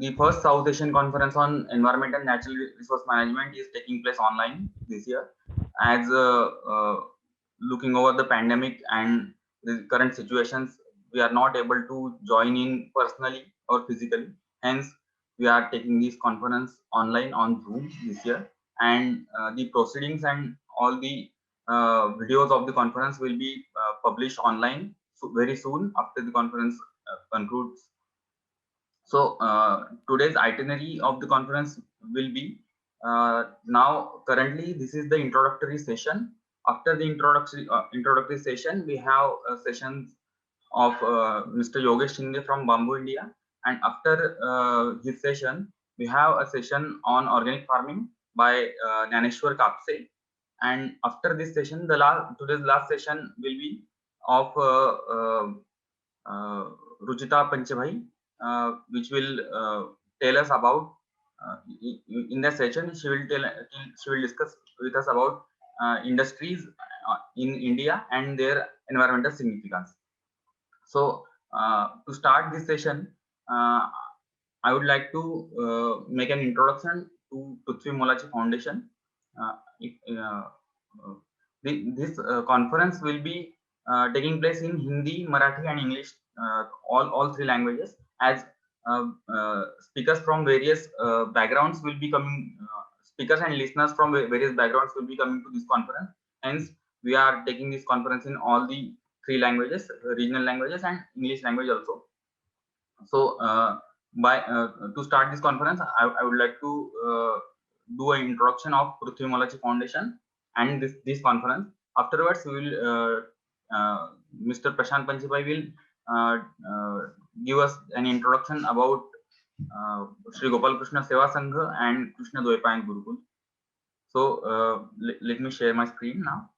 the first South Asian Conference on Environment and Natural Resource Management is taking place online this year. As looking over the pandemic and the current situations, we are not able to join in personally or physically. Hence, we are taking this conference online on Zoom this year, and the proceedings and all the videos of the conference will be published online very soon after the conference concludes. So today's itinerary of the conference will be now currently this is the introductory session. After the introductory session, we have sessions of Mr. Yogesh Shinde from Bamboo India, and after his session, we have a session on organic farming by Nyaneshwar Kapse. And after this session, today's last session will be of Ruchita Panchabhai, which will tell us about in the session she will discuss with us about industries in India and their environmental significance. So to start this session, I would like to make an introduction to Prithvi Molachi Foundation. This conference will be taking place in Hindi, Marathi, and English, all three languages, as speakers from various backgrounds will be coming. Speakers and listeners from various backgrounds will be coming to this conference. Hence, we are taking this conference in all the three languages, regional languages, and English language also. So, to start this conference, I would like to do an introduction of Prithvi Molachi Foundation and this conference. Afterwards, we will Mr. Prashant Panchibhai will give us an introduction about Sri Gopal Krishna Seva Sangha and Krishna Dvaipayan Gurukul. So let me share my screen now.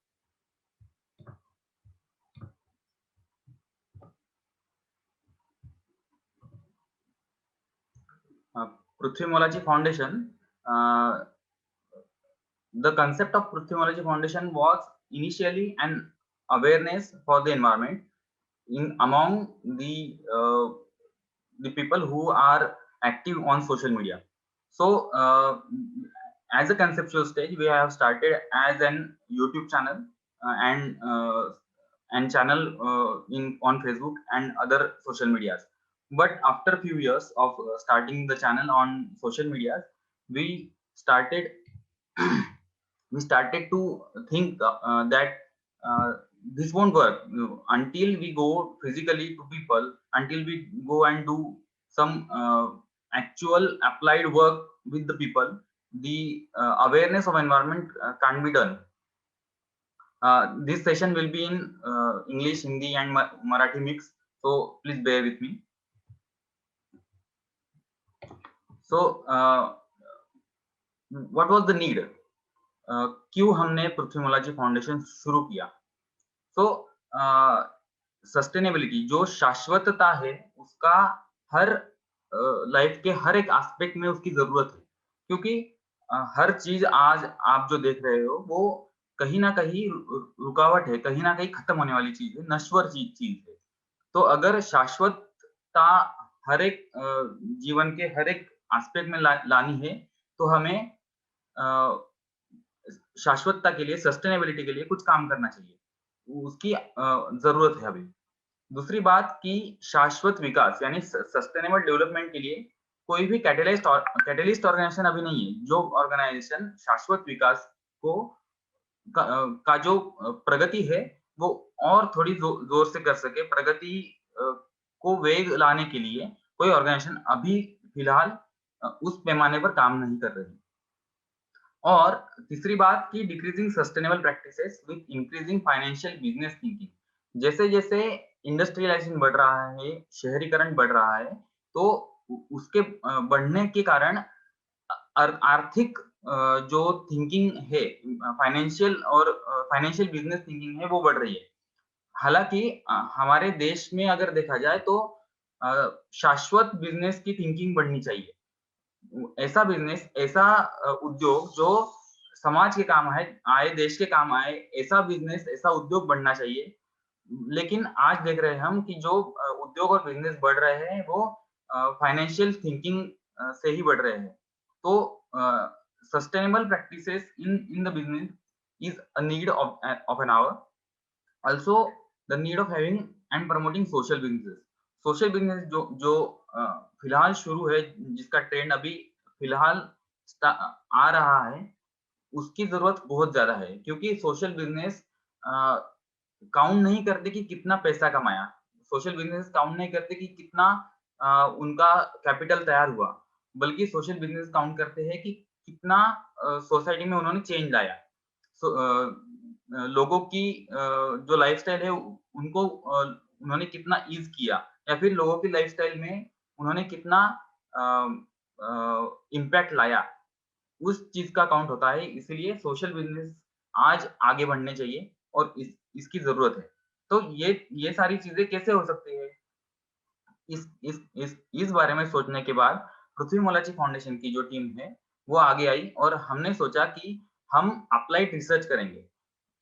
Prithvi Molachi Foundation. The concept of Prithvi Molachi Foundation was initially an awareness for the environment among the people who are active on social media. So as a conceptual stage, we have started as an YouTube channel and channel on Facebook and other social medias. But after a few years of starting the channel on social media, we started to think that this won't work until we go physically to people, until we go and do some actual applied work with the people. The awareness of environment can't be done. This session will be in English, Hindi, and Marathi mix, so please bear with me. So what was the need? क्यों हमने पृथ्वी Molachi foundation शुरू किया? सो sustainability, जो शाश्वतता है, उसका हर life के हर एक एस्पेक्ट में उसकी जरूरत है, क्योंकि हर चीज आज आप जो देख रहे हो वो कहीं ना कहीं रुकावट है, कहीं ना कहीं खत्म होने वाली चीज है, नश्वर चीज है। तो अगर शाश्वतता हर एक जीवन के हर एक एस्पेक्ट में लानी है, तो हमें शाश्वतता के लिए, सस्टेनेबिलिटी के लिए कुछ काम करना चाहिए, उसकी जरूरत है अभी। दूसरी बात कि शाश्वत विकास यानी सस्टेनेबल डेवलपमेंट के लिए कोई भी कैटलिस्ट ऑर्गेनाइजेशन अभी नहीं है, जो ऑर्गेनाइजेशन शाश्वत विकास को का जो प्रगति है वो और थोड़ी जोर से कर सके, प्रगति को वेग लाने के लिए कोई ऑर्गेनाइजेशन अभी फिलहाल उस पैमाने पर काम नहीं कर रही। और तीसरी बात कि decreasing sustainable practices with increasing financial business thinking. जैसे जैसे इंडस्ट्रियलाइजेशन बढ़ रहा है, शहरीकरण बढ़ रहा है, तो उसके बढ़ने के कारण आर्थिक जो थिंकिंग है, फाइनेंशियल बिजनेस थिंकिंग है, वो बढ़ रही है। हालांकि हमारे देश में अगर देखा जाए तो शाश्वत बिजनेस की थिंकिंग बढ़नी चाहिए। ऐसा बिजनेस, ऐसा उद्योग जो समाज के काम आए, देश के काम आए, ऐसा बिजनेस, ऐसा उद्योग बढ़ना चाहिए। लेकिन आज देख रहे हैं हम कि जो उद्योग और बिजनेस बढ़ रहे हैं वो फाइनेंशियल थिंकिंग से ही बढ़ रहे हैं। तो sustainable practices in the business is a need of an hour, also the need of having and promoting social businesses. Social business जो जो फिलहाल शुरू है, जिसका ट्रेंड अभी फिलहाल आ रहा है, उसकी जरूरत बहुत ज्यादा है, क्योंकि सोशल बिजनेस काउंट नहीं करते कि कितना पैसा कमाया, सोशल बिजनेस काउंट नहीं करते कि कितना उनका कैपिटल तैयार हुआ, बल्कि सोशल बिजनेस काउंट करते हैं कि कितना सोसाइटी में उन्होंने चेंज लाया। लोगों की जो लाइफस्टाइल है उनको उन्होंने कितना ईज़ किया, या फिर लोगों की लाइफस्टाइल में उन्होंने कितना इम्पैक्ट लाया, उस चीज़ का काउंट होता है। इसीलिए सोशल बिज़नेस आज आगे बढ़ने चाहिए और इसकी ज़रूरत है। तो ये सारी चीज़ें कैसे हो सकती है? इस बारे में सोचने के बाद पृथ्वी मोलाची फाउंडेशन की जो टीम है, वो आगे आई और हमने सोचा कि हम अप्लाइड रिसर्च करेंगे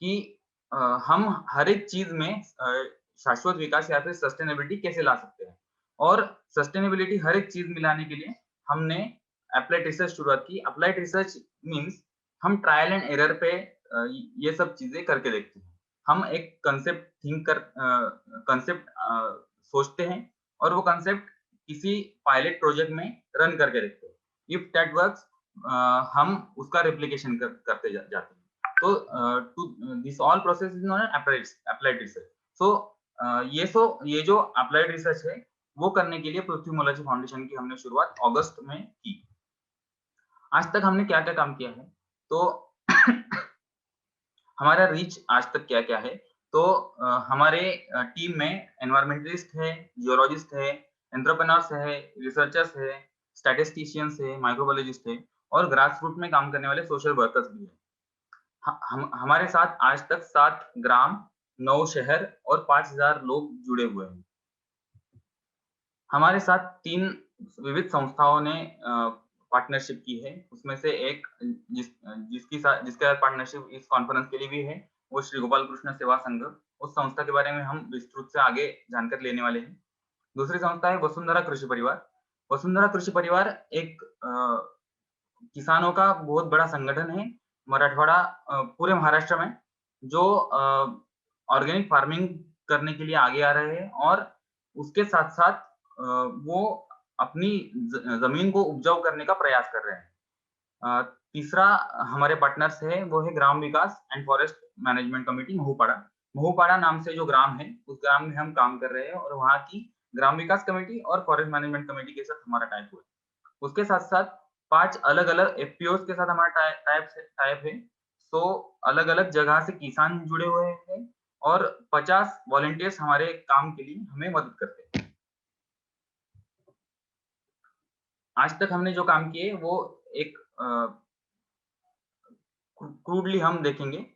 कि हम हर एक चीज़ में शाश्वत विकास या फिर सस्टेनेबिलिटी कैसे ला सकते हैं। और सस्टेनेबिलिटी हर एक चीज़ में लाने के लिए हमने अप्लाइड रिसर्च शुरुआत की। अप्लाइड रिसर्च मीन्स हम ट्रायल एंड एरर पे ये सब चीज़ें करके देखते हैं। हम एक कांसेप्ट सोचते हैं और वो कांसेप्ट किसी पायलट प्रोजेक्ट में रन करके देखते हैं। इफ दैट वर्क्स, हम उसका रेप्लिकेशन करते जाते हैं। तो to this all process is known as applied research. So ये जो अप्लाइड रिसर्च है, वो करने के लिए पृथ्वी मोलाची फाउंडेशन की हमने शुरुआत अगस्त में की। आज तक हमने क्या-क्या काम किया है? तो हमारा रीच आज तक क्या-क्या है? तो हमारे टीम में एनवायरमेंटलिस्ट है, जियोलॉजिस्ट है, एंटरप्रेन्योर्स है, रिसर्चर्स है, स्टैटिस्टिशियंस है, माइक्रोबायोलॉजिस्ट है और ग्रास रूट में काम करने वाले सोशल वर्कर्स भी हैं। हमारे साथ आज तक 7 ग्राम, 9 शहर और 5000 लोग जुड़े हुए हैं। हमारे साथ 3 विविध संस्थाओं ने पार्टनरशिप की है। उसमें से एक जिसके साथ पार्टनरशिप इस कॉन्फ्रेंस के लिए भी है, वो श्री गोपाल कृष्ण सेवा संघ। उस संस्था के बारे में हम विस्तृत से आगे जानकारी लेने वाले हैं। दूसरी संस्था है वसुंधरा कृषि परिवार। वसुंधरा कृषि परिवार एक किसानों का बहुत बड़ा संगठन है, मराठवाड़ा पूरे महाराष्ट्र में, जो ऑर्गेनिक फार्मिंग करने के लिए आगे आ रहे हैं और उसके साथ-साथ वो अपनी ज़मीन को उपजाऊ करने का प्रयास कर रहे हैं। तीसरा हमारे पार्टनर्स है, वो है ग्राम विकास एंड फॉरेस्ट मैनेजमेंट कमिटी महूपाड़ा। महूपाड़ा नाम से जो ग्राम है, उस ग्राम में हम काम कर रहे हैं और वहाँ की ग्राम विकास कमेटी और फॉरेस्ट मैनेजमेंट कमेटी के साथ हमारा टाइप हुआ है। उसके साथ-साथ 5 अलग-अलग एफपीओस के साथ हमारा टाइप है। तो अलग-अलग जगह से किसान जुड़े हुए हैं और 50 वॉलंटियर्स हमारे काम के लिए हमें मदद करते हैं। आज तक हमने जो काम किए वो एक क्रूडली हम देखेंगे।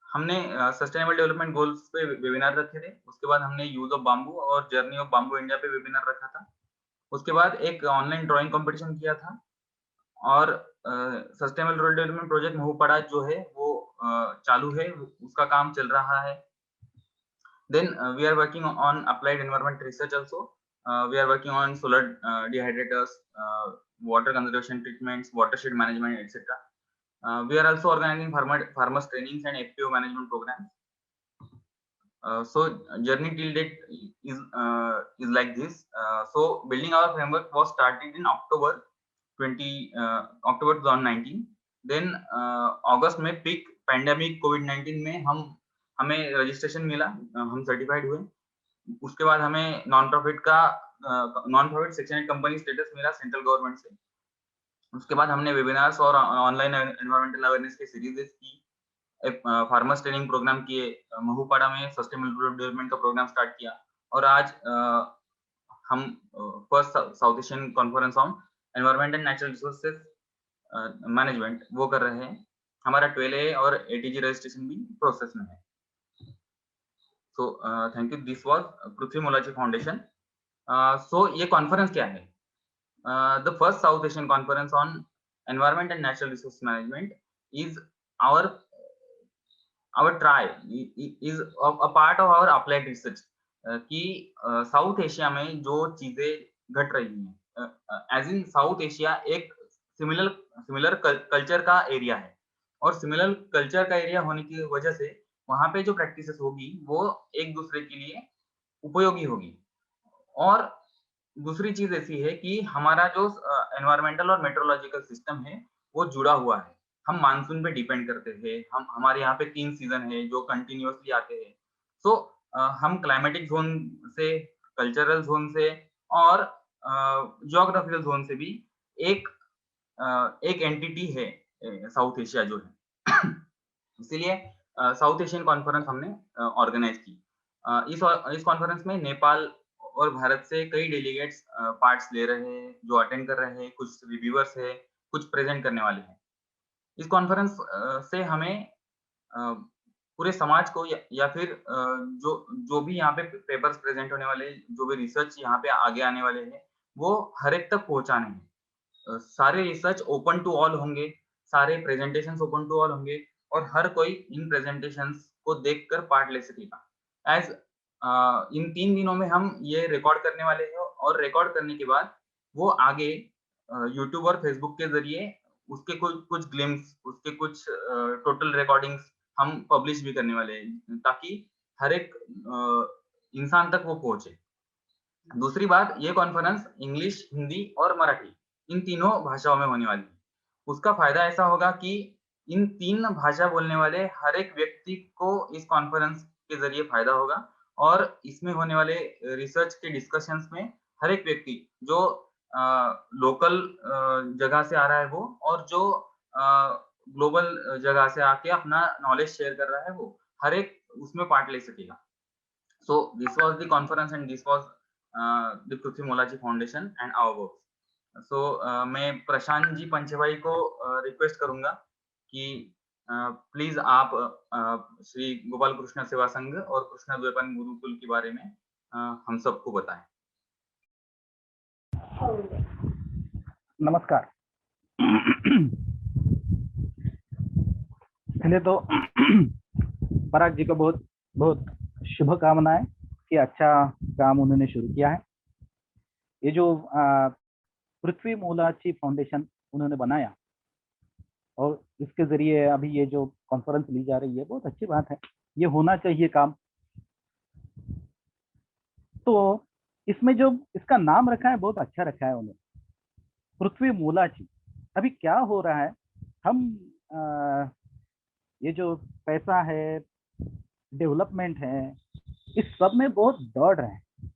हमने सस्टेनेबल डेवलपमेंट गोल्स पे वेबिनार रखे थे। उसके बाद हमने यूज़ ऑफ बाम्बू और जर्नी ऑफ बाम्बू इंडिया पे वेबिनार रखा था। उसके बाद एक ऑनलाइन ड्राइंग कॉम्पिटिशन किया था और सस्टेनेबल रूरल डेवलपमेंट प्रोजेक्ट महूपाड़ा जो है वो चालू है, उसका काम चल रहा है। Then we are working on applied environment research also. We are working on solar dehydrators, water conservation treatments, watershed management, etc. We are also organizing farmers trainings and FPO management programs. So journey till date is like this. So building our framework was started in October 2019. Then अगस्त में peak pandemic कोविड-19 में हमें registration मिला, हम certified हुए। उसके बाद हमें non profit section 8 company status मिला सेंट्रल गवर्नमेंट से। उसके बाद हमने वेबिनार्स और ऑनलाइन एनवायरमेंटल अवेयरनेस की सीरीज की, फार्मर्स ट्रेनिंग प्रोग्राम किए, महूपाड़ा में सस्टेनेबल रूरल डेवलपमेंट का प्रोग्राम स्टार्ट किया और आज हम first south Asian conference on environment and natural resources management वो कर रहे हैं। हमारा 12A और ATG रजिस्ट्रेशन भी प्रोसेस में है। So thank you. This was Prithvi Molachi foundation. So ये कॉन्फ्रेंस क्या है? The first south Asian conference on environment and natural resource management is our try is a part of our applied research कि south Asia में जो चीजें घट रही हैं एज इन साउथ एशिया एक सिमिलर कल्चर का एरिया है, और सिमिलर कल्चर का एरिया होने की वजह से वहाँ पे जो प्रैक्टिसेस होगी वो एक दूसरे के लिए उपयोगी होगी। और दूसरी चीज ऐसी है कि हमारा जो एनवायरमेंटल और मेट्रोलॉजिकल सिस्टम है वो जुड़ा हुआ है। हम मानसून पे डिपेंड करते हैं। हम हमारे यहाँ पे 3 सीजन है जो कंटिन्यूअसली आते हैं। सो हम क्लाइमेटिक जोन से, कल्चरल जोन से और ज्योग्राफिकल जोन से भी एक एक एंटिटी है साउथ एशिया जो है। इसीलिए साउथ एशियन कॉन्फ्रेंस हमने ऑर्गेनाइज की। इस कॉन्फ्रेंस में नेपाल और भारत से कई डेलीगेट्स पार्ट्स ले रहे हैं, जो अटेंड कर रहे हैं, कुछ रिव्यूअर्स है, कुछ प्रेजेंट करने वाले हैं। इस कॉन्फ्रेंस से हमें पूरे समाज को या फिर जो जो भी यहाँ पे पेपर्स प्रेजेंट होने वाले, जो भी रिसर्च यहाँ पे आगे आने वाले हैं, वो हर एक तक पहुँचाने हैं। सारे रिसर्च ओपन टू ऑल होंगे, सारे प्रेजेंटेशंस ओपन टू ऑल होंगे, और हर कोई इन प्रेजेंटेशंस को देखकर पार्ट ले सकेगा। एज इन 3 दिनों में हम ये रिकॉर्ड करने वाले हैं, और रिकॉर्ड करने के बाद वो आगे यूट्यूब और फेसबुक के जरिए उसके कुछ कुछ ग्लिम्स, उसके कुछ टोटल रिकॉर्डिंग्स हम पब्लिश भी करने वाले हैं, ताकि हर एक इंसान तक वो पहुंचे। दूसरी बात, ये कॉन्फ्रेंस इंग्लिश, हिंदी और मराठी इन तीनों भाषाओं में होने वाली है। उसका फायदा ऐसा होगा कि इन 3 भाषा बोलने वाले हर एक व्यक्ति को इस कॉन्फ्रेंस के जरिए फायदा होगा, और इसमें होने वाले रिसर्च के डिस्कशंस में हर एक व्यक्ति जो लोकल जगह से आ रहा है वो, और जो ग्लोबल जगह से आके अपना नॉलेज शेयर कर रहा है वो, हर एक उसमें पार्ट ले सकेगा। So this was the conference, and this was the Prithvi Molachi foundation and our work. सो मैं प्रशांत जी पंचेभाई को रिक्वेस्ट करूंगा कि प्लीज आप श्री गोपाल कृष्ण सेवा संघ और कृष्ण द्वैपायन गुरुकुल के बारे में हम सबको बताएं। नमस्कार। पहले तो पराग जी को बहुत बहुत शुभकामनाएं कि अच्छा काम उन्होंने शुरू किया है। ये जो पृथ्वी मोलाची फाउंडेशन उन्होंने बनाया, और इसके जरिए अभी ये जो कॉन्फ्रेंस ली जा रही है, बहुत अच्छी बात है, ये होना चाहिए काम। तो इसमें जो इसका नाम रखा है बहुत अच्छा रखा है उन्होंने, पृथ्वी मोलाची। अभी क्या हो रहा है, हम ये जो पैसा है, डेवलपमेंट है, इस सब में बहुत दौड़ रहे हैं,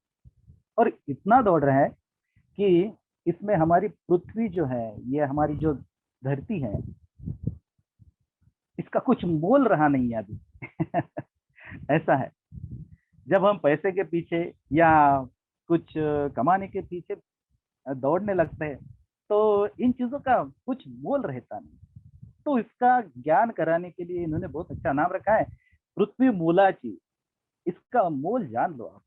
और इतना दौड़ रहा है कि इसमें हमारी पृथ्वी जो है, ये हमारी जो धरती है, इसका कुछ मोल रहा नहीं है अभी। ऐसा है, जब हम पैसे के पीछे या कुछ कमाने के पीछे दौड़ने लगते हैं तो इन चीजों का कुछ मोल रहता नहीं। तो इसका ज्ञान कराने के लिए इन्होंने बहुत अच्छा नाम रखा है, पृथ्वी मोलाची। इसका मोल जान लो आप,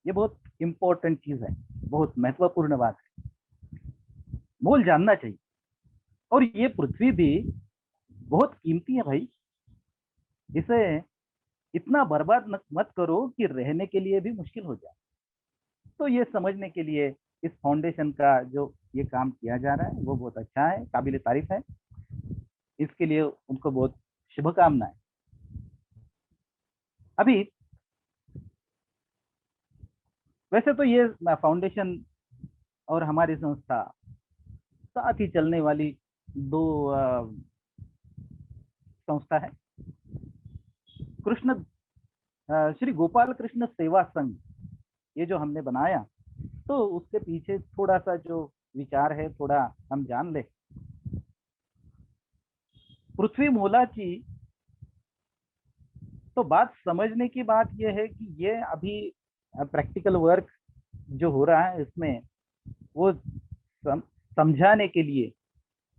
ये बहुत इंपॉर्टेंट चीज है, बहुत महत्वपूर्ण बात है, मोल जानना चाहिए। और ये पृथ्वी भी बहुत कीमती है भाई, इसे इतना बर्बाद मत करो कि रहने के लिए भी मुश्किल हो जाए। तो ये समझने के लिए इस फाउंडेशन का जो ये काम किया जा रहा है वो बहुत अच्छा है, काबिल तारीफ है। इसके लिए उनको बहुत शुभकामनाएं। अभी वैसे तो ये फाउंडेशन और हमारी संस्था साथ ही चलने वाली दो संस्था है। श्री गोपाल कृष्ण सेवा संघ ये जो हमने बनाया, तो उसके पीछे थोड़ा सा जो विचार है थोड़ा हम जान ले। पृथ्वी मोलाची, तो बात समझने की बात यह है कि ये अभी प्रैक्टिकल वर्क जो हो रहा है इसमें वो समझाने के लिए,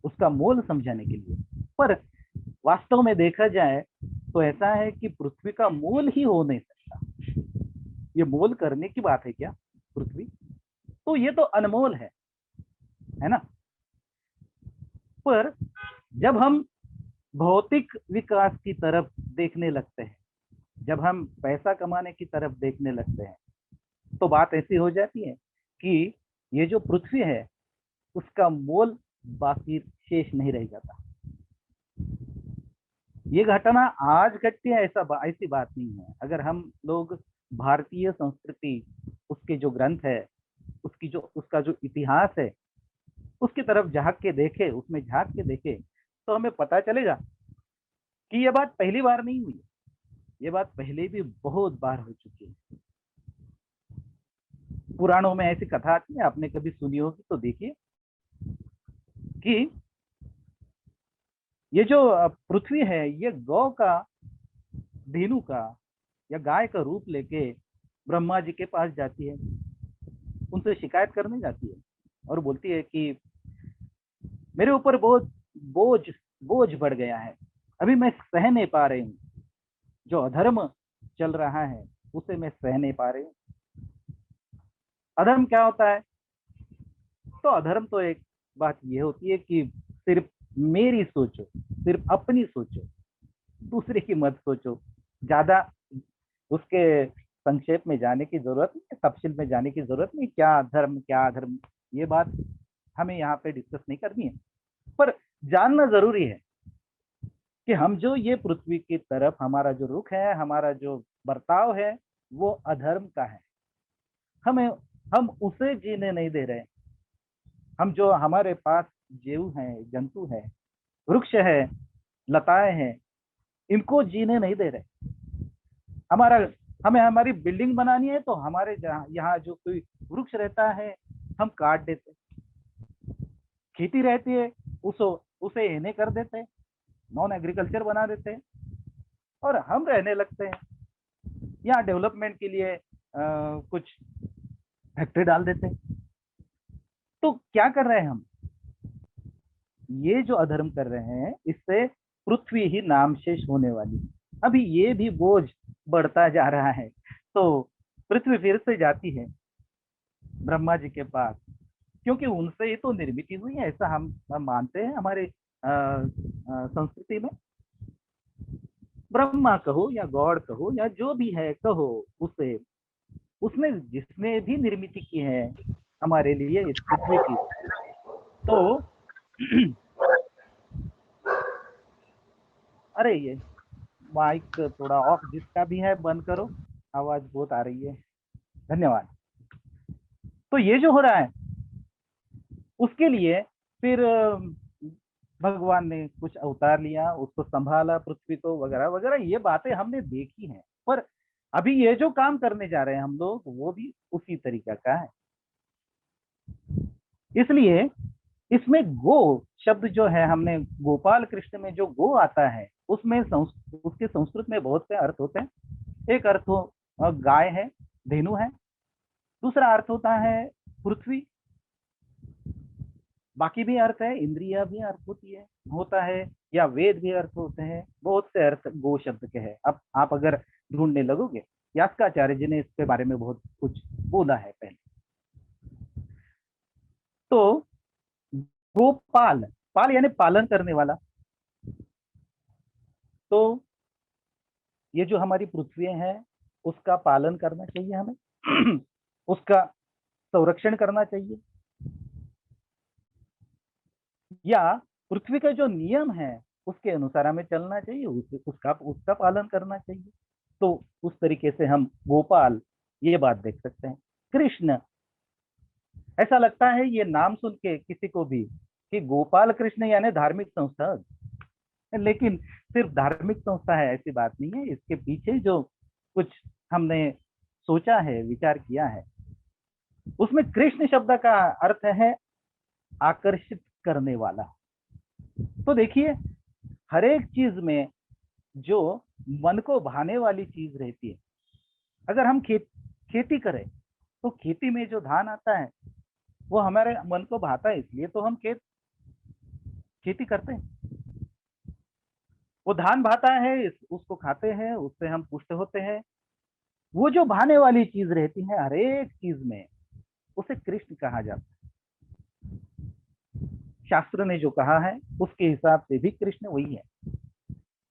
उसका मोल समझाने के लिए, पर वास्तव में देखा जाए तो ऐसा है कि पृथ्वी का मोल ही हो नहीं सकता। ये मोल करने की बात है क्या पृथ्वी? तो ये तो अनमोल है ना। पर जब हम भौतिक विकास की तरफ देखने लगते हैं, जब हम पैसा कमाने की तरफ देखने लगते हैं, तो बात ऐसी हो जाती है कि ये जो पृथ्वी है उसका मोल बाकी शेष नहीं रह जाता। ये घटना आज घटती है ऐसी बात नहीं है। अगर हम लोग भारतीय संस्कृति, उसके जो ग्रंथ है, उसका जो इतिहास है, उसकी तरफ झांक के देखे, उसमें झांक के देखे, तो हमें पता चलेगा कि ये बात पहली बार नहीं हुई, ये बात पहले भी बहुत बार हो चुकी है। पुराणों में ऐसी कथा आती है, आपने कभी सुनी होगी तो देखिए कि ये जो पृथ्वी है, ये गौ का, धेनु का या गाय का रूप लेके ब्रह्मा जी के पास जाती है, उनसे शिकायत करने जाती है और बोलती है कि मेरे ऊपर बहुत बोझ बढ़ गया है, अभी मैं सह नहीं पा रही हूँ, जो अधर्म चल रहा है उसे मैं सह नहीं पा रही हूँ। अधर्म क्या होता है? तो अधर्म तो एक बात ये होती है कि सिर्फ मेरी सोचो, सिर्फ अपनी सोचो, दूसरे की मत सोचो। ज्यादा उसके संक्षेप में जाने की जरूरत नहीं, तफसील में जाने की जरूरत नहीं, क्या धर्म क्या अधर्म, ये बात हमें यहाँ पे डिस्कस नहीं करनी है। पर जानना जरूरी है कि हम जो ये पृथ्वी की तरफ हमारा जो रुख है, हमारा जो बर्ताव है, वो अधर्म का है। हम उसे जीने नहीं दे रहे। हम जो हमारे पास जीव हैं, जंतु है, वृक्ष है, लताएं हैं, इनको जीने नहीं दे रहे। हमें हमारी बिल्डिंग बनानी है तो हमारे यहाँ जो कोई वृक्ष रहता है हम काट देते, खेती रहती है उसे इन्हें कर देते, नॉन एग्रीकल्चर बना देते और हम रहने लगते हैं। यहाँ डेवलपमेंट के लिए कुछ फैक्ट्री डाल देते। तो क्या कर रहे हैं हम? ये जो अधर्म कर रहे हैं, इससे पृथ्वी ही नामशेष होने वाली है। अभी ये भी बोझ बढ़ता जा रहा है, तो पृथ्वी फिर से जाती है ब्रह्मा जी के पास, क्योंकि उनसे ही तो निर्मित हुई है, ऐसा हम मानते हैं हमारे संस्कृति में। ब्रह्मा कहो या गॉड कहो या जो भी है कहो, उसने जिसने भी निर्मित की है हमारे लिए इस पृथ्वी की, तो अरे ये माइक थोड़ा ऑफ जिसका भी है बंद करो, आवाज बहुत आ रही है, धन्यवाद। तो ये जो हो रहा है उसके लिए फिर भगवान ने कुछ अवतार लिया, उसको संभाला पृथ्वी को, वगैरह वगैरह, ये बातें हमने देखी हैं। पर अभी ये जो काम करने जा रहे हैं हम लोग, वो भी उसी तरीका का है। इसलिए इसमें गो शब्द जो है, हमने गोपाल कृष्ण में जो गो आता है, उसमें उसके संस्कृत में बहुत से अर्थ होते हैं। एक अर्थ गाय है, धेनु है, दूसरा अर्थ होता है पृथ्वी, बाकी भी अर्थ है, इंद्रिया भी अर्थ होता है, या वेद भी अर्थ होते हैं, बहुत से अर्थ गो शब्द के हैं। अब आप अगर ढूंढने लगोगे, यास्काचार्य जी ने इसके बारे में बहुत कुछ बोला है पहले। तो गोपाल, पाल यानी पालन करने वाला। तो ये जो हमारी पृथ्वी है उसका पालन करना चाहिए हमें उसका संरक्षण करना चाहिए, या पृथ्वी का जो नियम है उसके अनुसार हमें चलना चाहिए, उसका पालन करना चाहिए। तो उस तरीके से हम गोपाल ये बात देख सकते हैं। कृष्ण, ऐसा लगता है ये नाम सुन के किसी को भी कि गोपाल कृष्ण यानी धार्मिक संस्था, लेकिन सिर्फ धार्मिक संस्था है ऐसी बात नहीं है। इसके पीछे जो कुछ हमने सोचा है, विचार किया है, उसमें कृष्ण शब्द का अर्थ है आकर्षित करने वाला। तो देखिए, हर एक चीज में जो मन को भाने वाली चीज रहती है, अगर हम खेती करें तो खेती में जो धान आता है वो हमारे मन को भाता है, इसलिए तो हम खेती करते हैं। वो धान भाता है, उसको खाते हैं, उससे हम पुष्ट होते हैं। वो जो भाने वाली चीज रहती है हर एक चीज में, उसे कृष्ण कहा जाता है। शास्त्र ने जो कहा है उसके हिसाब से भी कृष्ण वही है।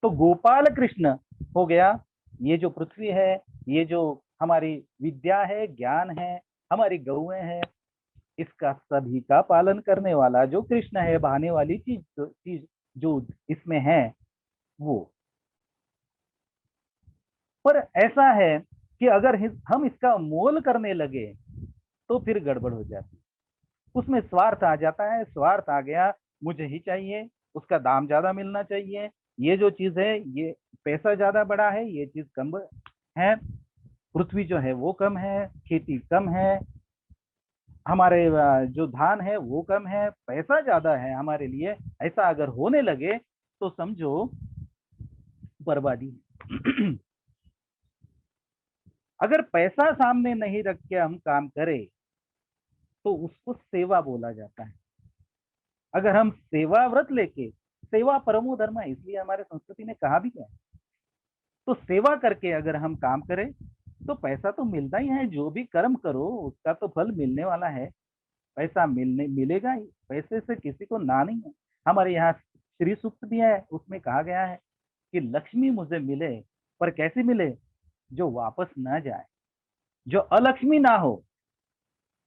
तो गोपाल कृष्ण हो गया, ये जो पृथ्वी है, ये जो हमारी विद्या है, ज्ञान है, हमारी गौएं हैं, इसका इसका सभी का पालन करने वाला जो कृष्ण है, बहाने वाली चीज जो इसमें है वो। पर ऐसा है कि अगर हम इसका मोल करने लगे तो फिर गड़बड़ हो जाती, उसमें स्वार्थ आ जाता है। स्वार्थ आ गया, मुझे ही चाहिए, उसका दाम ज्यादा मिलना चाहिए, ये जो चीज है ये पैसा ज्यादा बड़ा है, ये चीज कम है, पृथ्वी जो है वो कम है, खेती कम है, हमारे जो धान है वो कम है, पैसा ज्यादा है हमारे लिए। ऐसा अगर होने लगे तो समझो बर्बादी। अगर पैसा सामने नहीं रख के हम काम करें तो उसको सेवा बोला जाता है। अगर हम सेवा व्रत लेके, सेवा परमो धर्म है इसलिए हमारे संस्कृति ने कहा भी क्या है, तो सेवा करके अगर हम काम करें तो पैसा तो मिलता ही है। जो भी कर्म करो उसका तो फल मिलने वाला है, पैसा मिलेगा ही, पैसे से किसी को ना नहीं है। हमारे यहाँ श्री सूक्त भी है, उसमें कहा गया है कि लक्ष्मी मुझे मिले, पर कैसी मिले, जो वापस ना जाए, जो अलक्ष्मी ना हो,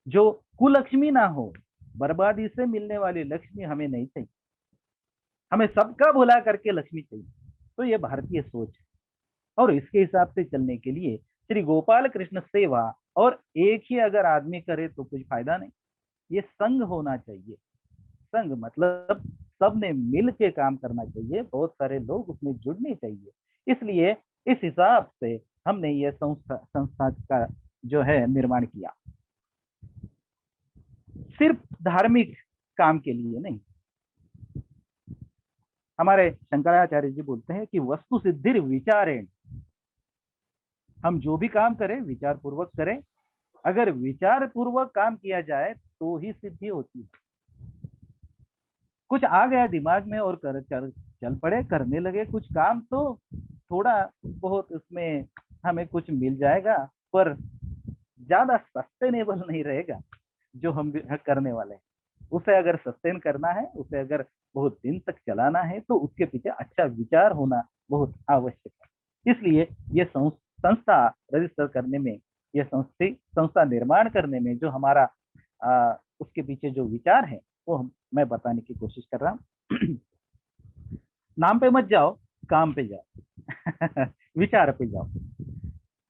जो कुलक्ष्मी ना हो। बर्बादी से मिलने वाली लक्ष्मी हमें नहीं चाहिए, हमें सबका भुला करके लक्ष्मी चाहिए। तो ये भारतीय सोच है, और इसके हिसाब से चलने के लिए श्री गोपाल कृष्ण सेवा और एक ही अगर आदमी करे तो कुछ फायदा नहीं, ये संघ होना चाहिए। संघ मतलब सबने मिल के काम करना चाहिए, बहुत सारे लोग उसमें जुड़ने चाहिए। इसलिए इस हिसाब से हमने ये संस्था का जो है निर्माण किया, सिर्फ धार्मिक काम के लिए नहीं। हमारे शंकराचार्य जी बोलते हैं कि वस्तु सिद्धिर विचारेण, हम जो भी काम करें विचार पूर्वक करें। अगर विचार पूर्वक काम किया जाए तो ही सिद्धि होती है। कुछ आ गया दिमाग में और चल पड़े, करने लगे कुछ काम, तो थोड़ा बहुत उसमें हमें कुछ मिल जाएगा, पर ज्यादा सस्टेनेबल नहीं रहेगा जो हम करने वाले हैं। उसे अगर सस्टेन करना है, उसे अगर बहुत दिन तक चलाना है, तो उसके पीछे अच्छा विचार होना बहुत आवश्यक है। इसलिए ये संस्था रजिस्टर करने में, यह संस्था निर्माण करने में जो हमारा उसके पीछे जो विचार है वो मैं बताने की कोशिश कर रहा हूँ। नाम पे मत जाओ, काम पे जाओ। विचार पे जाओ।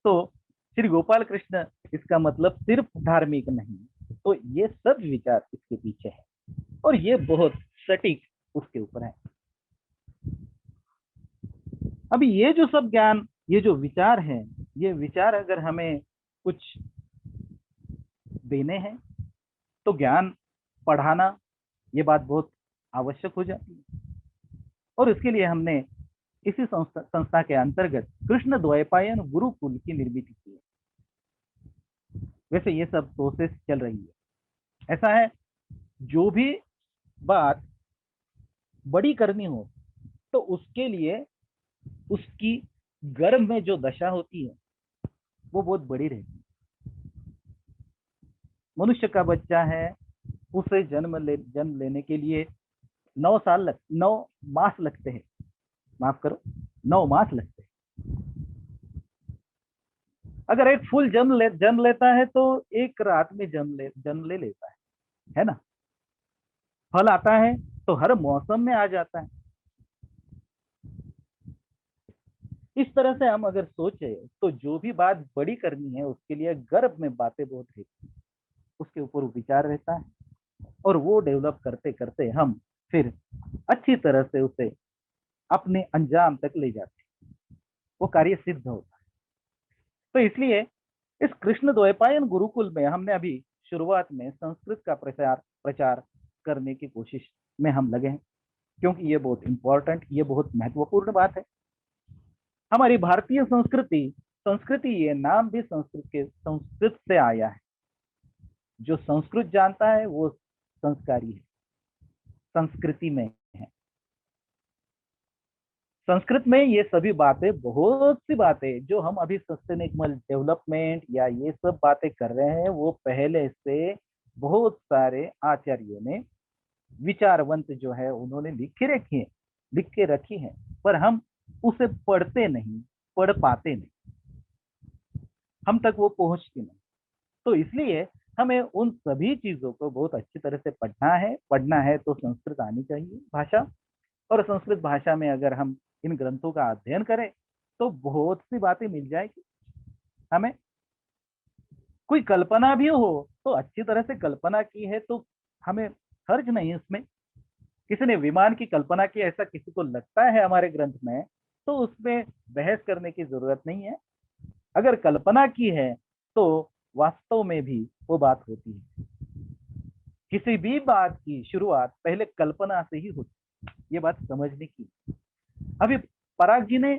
तो श्री गोपाल कृष्ण इसका मतलब सिर्फ धार्मिक नहीं, तो ये सब विचार इसके पीछे है, और ये बहुत सटीक उसके ऊपर है। अभी ये जो सब ज्ञान, ये जो विचार है, ये विचार अगर हमें कुछ देने हैं तो ज्ञान पढ़ाना ये बात बहुत आवश्यक हो जाती है। और इसके लिए हमने इसी संस्था के अंतर्गत कृष्ण द्वैपायन गुरुकुल की निर्मित की है। वैसे ये सब प्रोसेस चल रही है। ऐसा है, जो भी बात बड़ी करनी हो तो उसके लिए उसकी गर्भ में जो दशा होती है वो बहुत बड़ी रहती है। मनुष्य का बच्चा है, उसे जन्म लेने के लिए 9 मास लगते हैं, माफ करो 9 मास लगते हैं। अगर एक फूल जन्म लेता है तो एक रात में जन्म ले लेता है ना। फल आता है तो हर मौसम में आ जाता है। इस तरह से हम अगर सोचे तो जो भी बात बड़ी करनी है उसके लिए गर्भ में बातें बहुत रहती है, उसके ऊपर विचार रहता है, और वो डेवलप करते करते हम फिर अच्छी तरह से उसे अपने अंजाम तक ले जाते हैं, वो कार्य सिद्ध होता है। तो इसलिए इस कृष्ण द्वैपायन गुरुकुल में हमने अभी शुरुआत में संस्कृत का प्रचार करने की कोशिश में हम लगे हैं, क्योंकि ये बहुत इंपॉर्टेंट, ये बहुत महत्वपूर्ण बात है। हमारी भारतीय संस्कृति ये नाम भी संस्कृत से आया है। जो संस्कृत जानता है वो संस्कारी है, संस्कृति में है। संस्कृत में ये सभी बातें, बहुत सी बातें जो हम अभी सस्टेनेबल डेवलपमेंट या ये सब बातें कर रहे हैं, वो पहले से बहुत सारे आचार्यों ने, विचारवंत जो है उन्होंने लिख के रखी है, पर हम उसे पढ़ते नहीं, पढ़ पाते नहीं, हम तक वो पहुंचती नहीं। तो इसलिए हमें उन सभी चीजों को बहुत अच्छी तरह से पढ़ना है तो संस्कृत आनी चाहिए भाषा। और संस्कृत भाषा में अगर हम इन ग्रंथों का अध्ययन करें तो बहुत सी बातें मिल जाएगी हमें। कोई कल्पना भी हो तो अच्छी तरह से कल्पना की है तो हमें हर्ज नहीं उसमें। किसी ने विमान की कल्पना की, ऐसा किसी को लगता है हमारे ग्रंथ में, तो उसमें बहस करने की जरूरत नहीं है। अगर कल्पना की है तो वास्तव में भी वो बात होती है। किसी भी बात की शुरुआत पहले कल्पना से ही होती है, ये बात समझने की। अभी पराग जी ने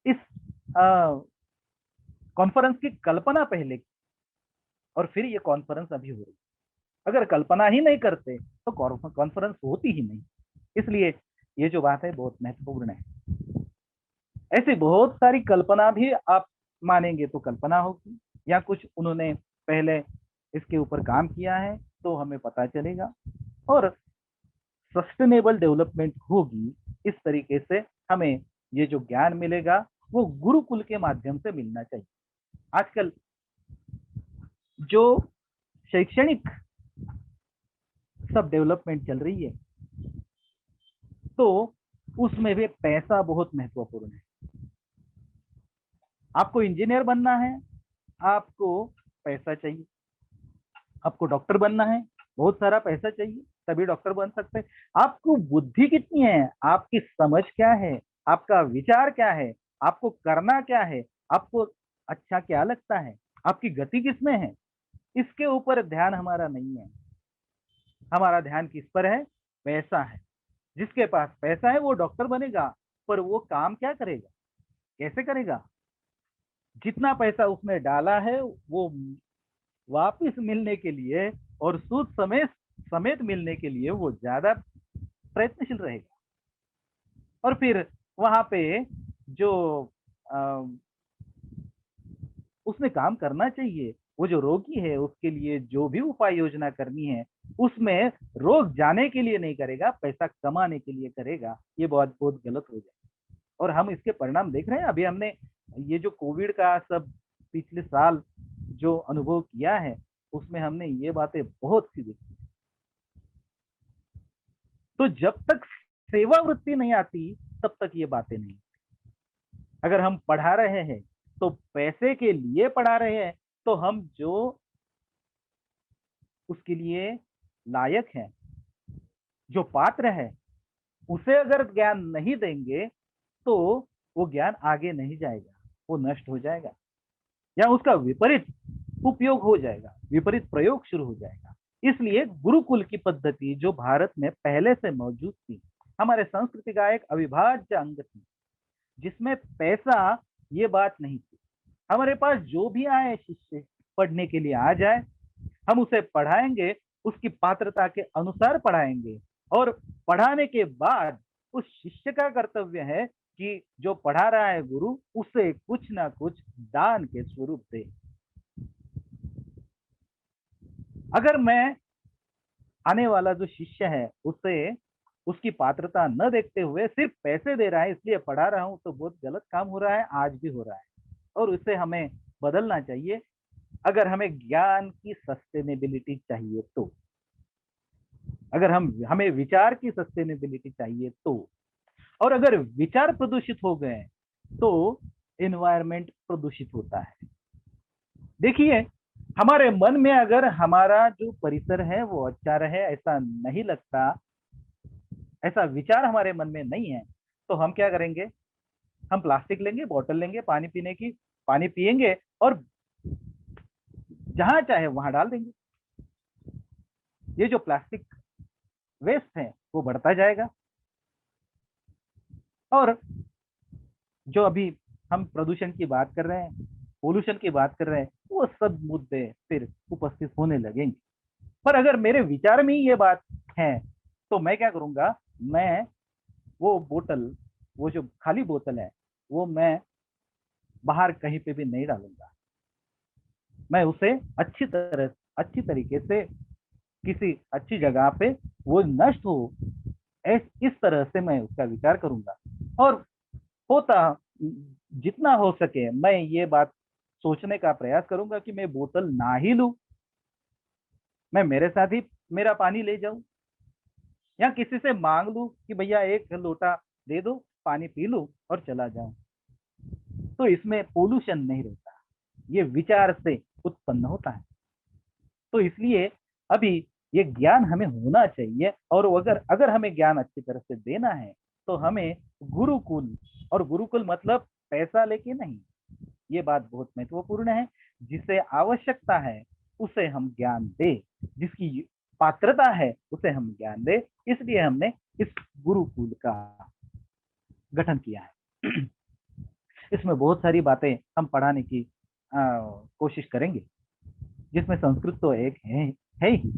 इस कॉन्फ्रेंस की कल्पना पहले की और फिर ये कॉन्फ्रेंस अभी हो रही। अगर कल्पना ही नहीं करते तो कॉन्फ्रेंस होती ही नहीं। इसलिए ये जो बात है बहुत महत्वपूर्ण है। ऐसी बहुत सारी कल्पना भी आप मानेंगे तो कल्पना होगी, या कुछ उन्होंने पहले इसके ऊपर काम किया है तो हमें पता चलेगा। और सस्टेनेबल डेवलपमेंट होगी इस तरीके से हमें ये जो ज्ञान मिलेगा वो गुरुकुल के माध्यम से मिलना चाहिए। आजकल जो शैक्षणिक सब डेवलपमेंट चल रही है तो उसमें भी पैसा बहुत महत्वपूर्ण है। आपको इंजीनियर बनना है, आपको पैसा चाहिए। आपको डॉक्टर बनना है, बहुत सारा पैसा चाहिए, तभी डॉक्टर बन सकते हैं। आपको बुद्धि कितनी है, आपकी समझ क्या है, आपका विचार क्या है, आपको करना क्या है, आपको अच्छा क्या लगता है, आपकी गति किसमें है, इसके ऊपर ध्यान हमारा नहीं है। हमारा ध्यान किस पर है? पैसा है। जिसके पास पैसा है वो डॉक्टर बनेगा, पर वो काम क्या करेगा, कैसे करेगा? जितना पैसा उसने डाला है वो वापिस मिलने के लिए और सूद समेत समेत मिलने के लिए वो ज्यादा प्रयत्नशील रहेगा। और फिर वहां पे जो अ, उसने काम करना चाहिए, वो जो रोगी है उसके लिए जो भी उपाय योजना करनी है उसमें रोग जाने के लिए नहीं करेगा, पैसा कमाने के लिए करेगा। ये बहुत बहुत गलत हो जाए। और हम इसके परिणाम देख रहे हैं। अभी हमने ये जो कोविड का सब पिछले साल जो अनुभव किया है उसमें हमने ये बातें बहुत सी देखी। तो जब तक सेवा वृत्ति नहीं आती तब तक ये बातें नहीं। अगर हम पढ़ा रहे हैं तो पैसे के लिए पढ़ा रहे हैं, तो हम जो उसके लिए लायक है, जो पात्र है, उसे अगर ज्ञान नहीं देंगे तो वो ज्ञान आगे नहीं जाएगा, वो नष्ट हो जाएगा या उसका विपरीत उपयोग हो जाएगा, विपरीत प्रयोग शुरू हो जाएगा। इसलिए गुरुकुल की पद्धति जो भारत में पहले से मौजूद थी, हमारे संस्कृति का एक अविभाज्य अंग थी, जिसमें पैसा ये बात नहीं थी। हमारे पास जो भी आए शिष्य पढ़ने के लिए आ जाए, हम उसे पढ़ाएंगे, उसकी पात्रता के अनुसार पढ़ाएंगे। और पढ़ाने के बाद उस शिष्य का कर्तव्य है कि जो पढ़ा रहा है गुरु उसे कुछ ना कुछ दान के स्वरूप दे। अगर मैं आने वाला जो शिष्य है उसे उसकी पात्रता न देखते हुए सिर्फ पैसे दे रहा है इसलिए पढ़ा रहा हूं, तो बहुत गलत काम हो रहा है, आज भी हो रहा है। और उसे हमें बदलना चाहिए। अगर हमें ज्ञान की सस्टेनेबिलिटी चाहिए तो, अगर हमें विचार की सस्टेनेबिलिटी चाहिए तो, और अगर विचार प्रदूषित हो गए तो एनवायरमेंट प्रदूषित होता है। देखिए, हमारे मन में अगर हमारा जो परिसर है वो अच्छा रहे ऐसा नहीं लगता, ऐसा विचार हमारे मन में नहीं है, तो हम क्या करेंगे? हम प्लास्टिक लेंगे, बोतल लेंगे पानी पीने की, पानी पिएंगे और जहां चाहे वहां डाल देंगे। ये जो प्लास्टिक वेस्ट है वो बढ़ता जाएगा। और जो अभी हम प्रदूषण की बात कर रहे हैं, पोल्यूशन की बात कर रहे हैं, वो सब मुद्दे फिर उपस्थित होने लगेंगे। पर अगर मेरे विचार में ही ये बात है तो मैं क्या करूंगा? मैं वो बोतल, वो जो खाली बोतल है वो मैं बाहर कहीं पे भी नहीं डालूंगा। मैं उसे अच्छी तरीके से किसी अच्छी जगह पे वो नष्ट हो, इस तरह से मैं उसका विचार करूंगा। और होता जितना हो सके मैं ये बात सोचने का प्रयास करूंगा कि मैं बोतल ना ही लूं, मैं मेरे साथ ही मेरा पानी ले जाऊं, या किसी से मांग लूं कि भैया एक लोटा दे दो, पानी पी लूं और चला जाऊं। तो इसमें पोल्यूशन नहीं रहता, ये विचार से उत्पन्न होता है। तो इसलिए अभी ये ज्ञान हमें होना चाहिए, और अगर अगर हमें ज्ञान अच्छी तरह से देना है तो हमें गुरुकुल, और गुरुकुल मतलब पैसा लेके नहीं, ये बात बहुत महत्वपूर्ण है। जिसे आवश्यकता है उसे हम ज्ञान दे, जिसकी पात्रता है उसे हम ज्ञान दे। इसलिए हमने इस गुरुकुल का गठन किया है। इसमें बहुत सारी बातें हम पढ़ाने की कोशिश करेंगे, जिसमें संस्कृत तो एक है ही।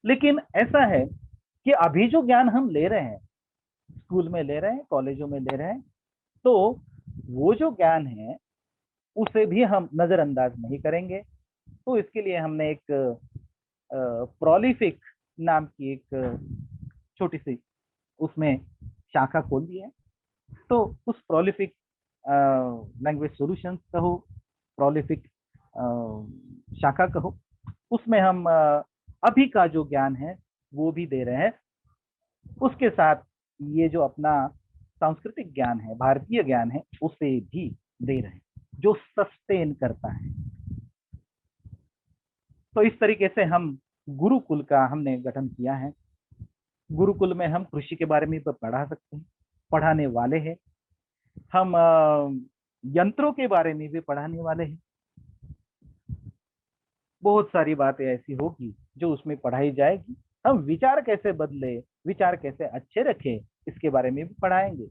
लेकिन ऐसा है कि अभी जो ज्ञान हम ले रहे हैं, स्कूल में ले रहे हैं, कॉलेजों में ले रहे हैं, तो वो जो ज्ञान है उसे भी हम नजरअंदाज नहीं करेंगे। तो इसके लिए हमने एक प्रोलिफिक नाम की एक छोटी सी उसमें शाखा खोल दी है। तो उस प्रोलिफिक लैंग्वेज सॉल्यूशंस कहो, प्रोलिफिक शाखा कहो, उसमें हम अभी का जो ज्ञान है वो भी दे रहे हैं। उसके साथ ये जो अपना सांस्कृतिक ज्ञान है, भारतीय ज्ञान है, उसे भी दे रहे हैं, जो सस्टेन करता है। तो इस तरीके से हम गुरुकुल का हमने गठन किया है। गुरुकुल में हम कृषि के बारे में भी पढ़ा सकते हैं, पढ़ाने वाले हैं। हम यंत्रों के बारे में भी पढ़ाने वाले हैं। बहुत सारी बातें ऐसी होगी जो उसमें पढ़ाई जाएगी। हम विचार कैसे बदले, विचार कैसे अच्छे रखे, इसके बारे में भी पढ़ाएंगे।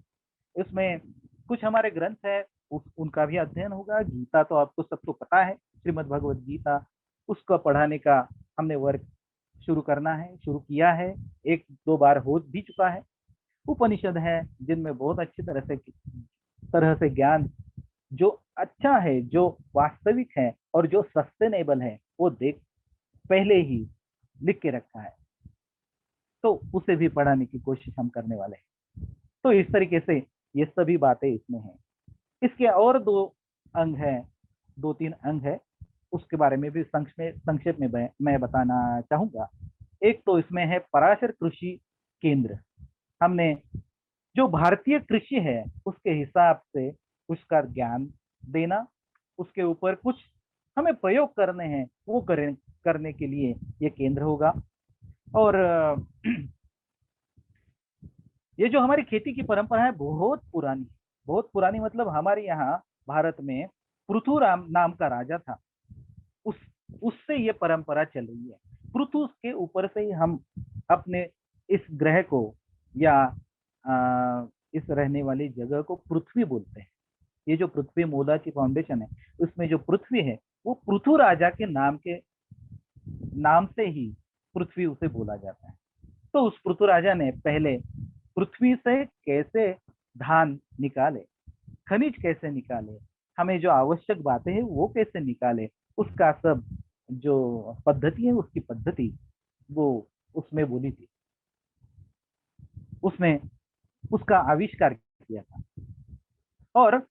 इसमें कुछ हमारे ग्रंथ है, उनका भी अध्ययन होगा। गीता तो आपको सबको पता है, श्रीमद् भगवद गीता, उसको पढ़ाने का हमने वर्क शुरू करना है, शुरू किया है, एक दो बार हो भी चुका है। उपनिषद है जिनमें बहुत अच्छी तरह से ज्ञान जो अच्छा है, जो वास्तविक है और जो सस्टेनेबल है, वो देख पहले ही लिख के रखा है। तो उसे भी पढ़ाने की कोशिश हम करने वाले हैं। तो इस तरीके से ये सभी बातें इसमें हैं। इसके और दो अंग हैं, दो तीन अंग है, उसके बारे में भी संक्षेप में मैं बताना चाहूंगा। एक तो इसमें है पराशर कृषि केंद्र। हमने जो भारतीय कृषि है उसके हिसाब से उसका ज्ञान देना, उसके ऊपर कुछ हमें प्रयोग करने हैं, वो करने के लिए ये केंद्र होगा। और ये जो हमारी खेती की परंपरा है बहुत पुरानी, बहुत पुरानी, मतलब हमारे यहाँ भारत में पृथुराम नाम का राजा था, उस उससे ये परंपरा चल रही है। पृथु के ऊपर से ही हम अपने इस ग्रह को या इस रहने वाली जगह को पृथ्वी बोलते हैं। ये जो पृथ्वी मूला की फाउंडेशन है, उसमें जो पृथ्वी है वो पृथु राजा के नाम से ही पृथ्वी उसे बोला जाता है। तो उस पृथु राजा ने पहले पृथ्वी से कैसे धान निकाले, खनिज कैसे निकाले, हमें जो आवश्यक बातें हैं वो कैसे निकाले, उसका सब जो पद्धति है, उसकी पद्धति वो उसमें बोली थी, उसने उसका आविष्कार किया था। और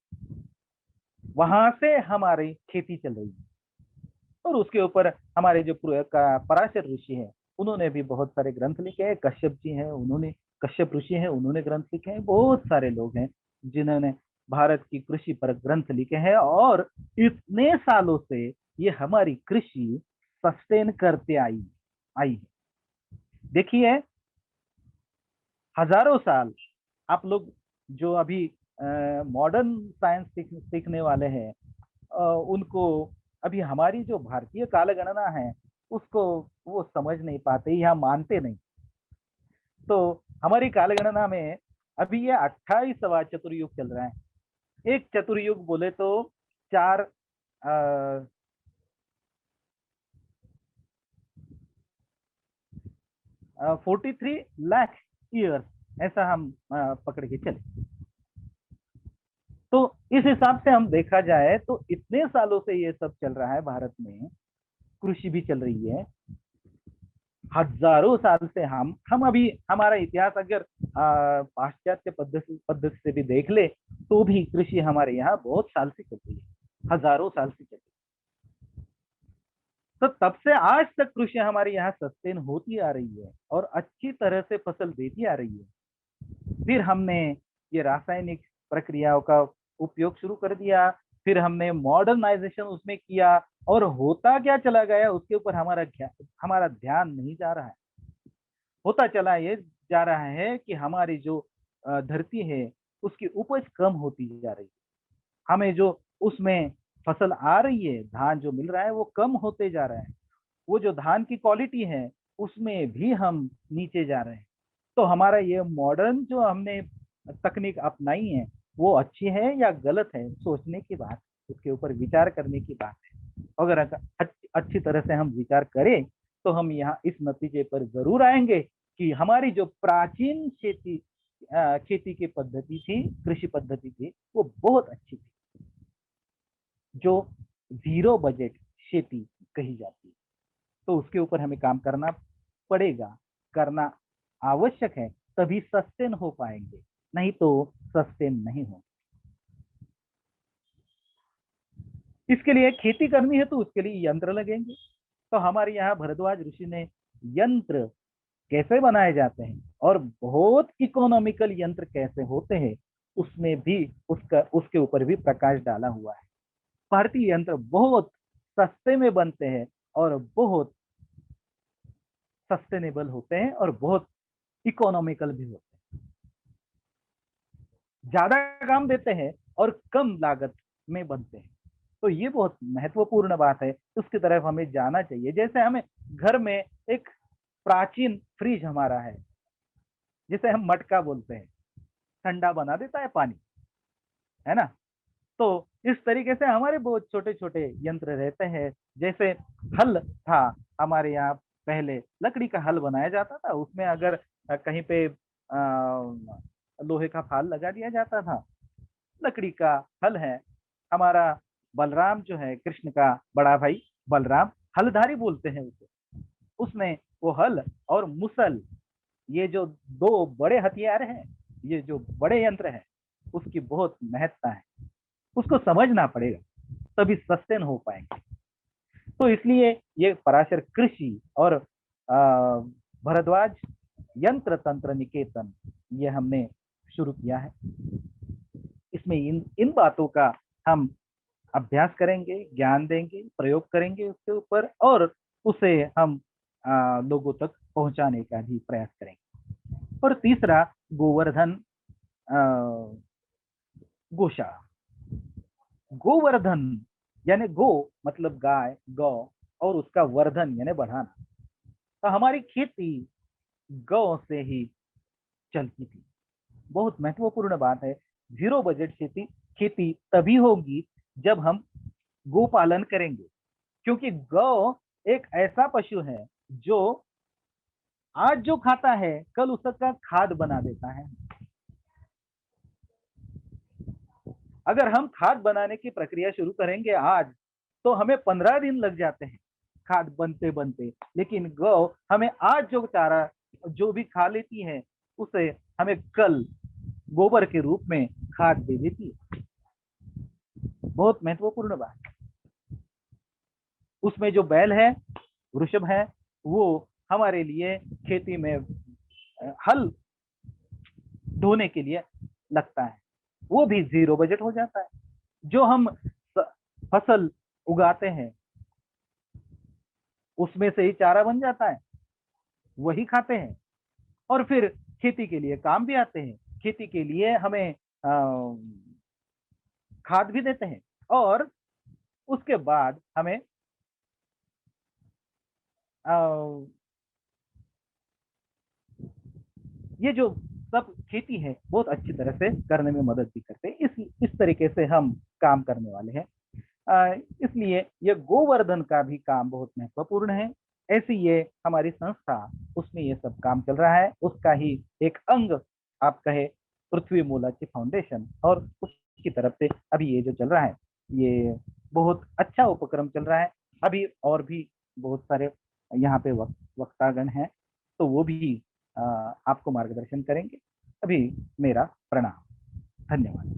वहां से हमारी खेती चल रही है। और उसके ऊपर हमारे जो पराशर ऋषि है उन्होंने भी बहुत सारे ग्रंथ लिखे हैं। कश्यप ऋषि हैं, उन्होंने ग्रंथ लिखे हैं। बहुत सारे लोग हैं जिन्होंने भारत की कृषि पर ग्रंथ लिखे हैं। और इतने सालों से ये हमारी कृषि सस्टेन करते आई है। देखिए हजारों साल, आप लोग जो अभी मॉडर्न साइंस सीखने वाले हैं, उनको अभी हमारी जो भारतीय कालगणना है उसको वो समझ नहीं पाते या मानते नहीं। तो हमारी कालगणना में अभी ये 28वां चतुर्युग चल रहा है। एक चतुर्युग बोले तो 43 लाख ईयर्स, ऐसा हम पकड़ के चले। तो इस हिसाब से हम देखा जाए तो इतने सालों से ये सब चल रहा है, भारत में कृषि भी चल रही है। हजारों साल से हम अभी हमारा इतिहास अगर पाश्चात्य पद्धति से भी देख ले तो भी कृषि हमारे यहाँ बहुत साल से चल रही है, हजारों साल से चल रही है। तो तब से आज तक कृषि हमारे यहाँ सस्टेन होती आ रही है और अच्छी तरह से फसल देती आ रही है। फिर हमने ये रासायनिक प्रक्रियाओं का उपयोग शुरू कर दिया, फिर हमने मॉडर्नाइजेशन उसमें किया, और होता क्या चला गया उसके ऊपर हमारा ध्यान नहीं जा रहा है। होता चला ये जा रहा है कि हमारी जो धरती है उसकी उपज कम होती जा रही है। हमें जो उसमें फसल आ रही है, धान जो मिल रहा है वो कम होते जा रहा है। वो जो धान की क्वालिटी है उसमें भी हम नीचे जा रहे हैं। तो हमारा ये मॉडर्न जो हमने तकनीक अपनाई है वो अच्छी है या गलत है, सोचने की बात, उसके ऊपर विचार करने की बात है। अगर अच्छी तरह से हम विचार करें तो हम यहाँ इस नतीजे पर जरूर आएंगे कि हमारी जो प्राचीन खेती की पद्धति थी, कृषि पद्धति थी, वो बहुत अच्छी थी, जो जीरो बजट खेती कही जाती है। तो उसके ऊपर हमें काम करना पड़ेगा, करना आवश्यक है, तभी सस्टेन हो पाएंगे, नहीं तो सस्टेन नहीं हो। इसके लिए खेती करनी है तो उसके लिए यंत्र लगेंगे। तो हमारे यहाँ भरद्वाज ऋषि ने यंत्र कैसे बनाए जाते हैं और बहुत इकोनॉमिकल यंत्र कैसे होते हैं उसमें भी उसके ऊपर भी प्रकाश डाला हुआ है। भारतीय यंत्र बहुत सस्ते में बनते हैं और बहुत सस्टेनेबल होते हैं और बहुत इकोनॉमिकल भी होते हैं, ज्यादा काम देते हैं और कम लागत में बनते हैं। तो ये बहुत महत्वपूर्ण बात है, उसकी तरफ हमें जाना चाहिए। जैसे हमें घर में एक प्राचीन फ्रिज हमारा है, जिसे हम मटका बोलते हैं, ठंडा बना देता है पानी, है ना। तो इस तरीके से हमारे बहुत छोटे छोटे यंत्र रहते हैं। जैसे हल था हमारे यहाँ, पहले लकड़ी का हल बनाया जाता था, उसमें अगर कहीं पे लोहे का फाल लगा दिया जाता था। लकड़ी का हल है हमारा। बलराम जो है, कृष्ण का बड़ा भाई बलराम, हलधारी बोलते हैं उसे, उसने वो हल और मुसल, ये जो दो बड़े हथियार हैं, ये जो बड़े यंत्र हैं, उसकी बहुत महत्ता है, उसको समझना पड़ेगा, तभी सस्टेन हो पाएंगे। तो इसलिए ये पराशर कृषि और भरद्वाज यंत्र तंत्र निकेतन ये हमने शुरू किया है। इसमें इन इन बातों का हम अभ्यास करेंगे, ज्ञान देंगे, प्रयोग करेंगे उसके ऊपर, और उसे हम लोगों तक पहुंचाने का भी प्रयास करेंगे। और तीसरा, गोवर्धन गौशाला। गोवर्धन यानी गो मतलब गाय, गौ, और उसका वर्धन यानी बढ़ाना। तो हमारी खेती गौ से ही चलती थी, बहुत महत्वपूर्ण बात है। जीरो बजट खेती तभी होगी जब हम गो पालन करेंगे, क्योंकि गौ एक ऐसा पशु है जो आज जो खाता है कल उसका खाद बना देता है। अगर हम खाद बनाने की प्रक्रिया शुरू करेंगे आज, तो हमें 15 दिन लग जाते हैं खाद बनते बनते, लेकिन गौ हमें आज जो चारा जो भी खा लेती है उसे हमें कल गोबर के रूप में खाद दे देती है। बहुत महत्वपूर्ण बात। उसमें जो बैल है, वृषभ है, वो हमारे लिए खेती में हल ढोने के लिए लगता है, वो भी जीरो बजट हो जाता है। जो हम फसल उगाते हैं उसमें से ही चारा बन जाता है, वही खाते हैं, और फिर खेती के लिए काम भी आते हैं, खेती के लिए हमें खाद भी देते हैं, और उसके बाद हमें ये जो सब खेती है बहुत अच्छी तरह से करने में मदद भी करते हैं। इस तरीके से हम काम करने वाले हैं। इसलिए ये गोवर्धन का भी काम बहुत महत्वपूर्ण है। ऐसी ये हमारी संस्था, उसमें ये सब काम चल रहा है, उसका ही एक अंग आप कहे पृथ्वी मूलाची फाउंडेशन, और उसकी तरफ से अभी ये जो चल रहा है ये बहुत अच्छा उपक्रम चल रहा है। अभी और भी बहुत सारे यहाँ पे वक्तागण हैं, तो वो भी आपको मार्गदर्शन करेंगे। अभी मेरा प्रणाम, धन्यवाद।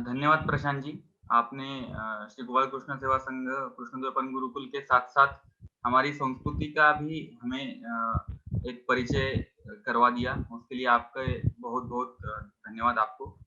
धन्यवाद प्रशांत जी। आपने श्री गोपाल कृष्ण सेवा संघ कृष्णद्वैपायन गुरुकुल के साथ-साथ हमारी संस्कृति का भी हमें एक परिचय करवा दिया। उसके लिए आपका बहुत-बहुत धन्यवाद आपको।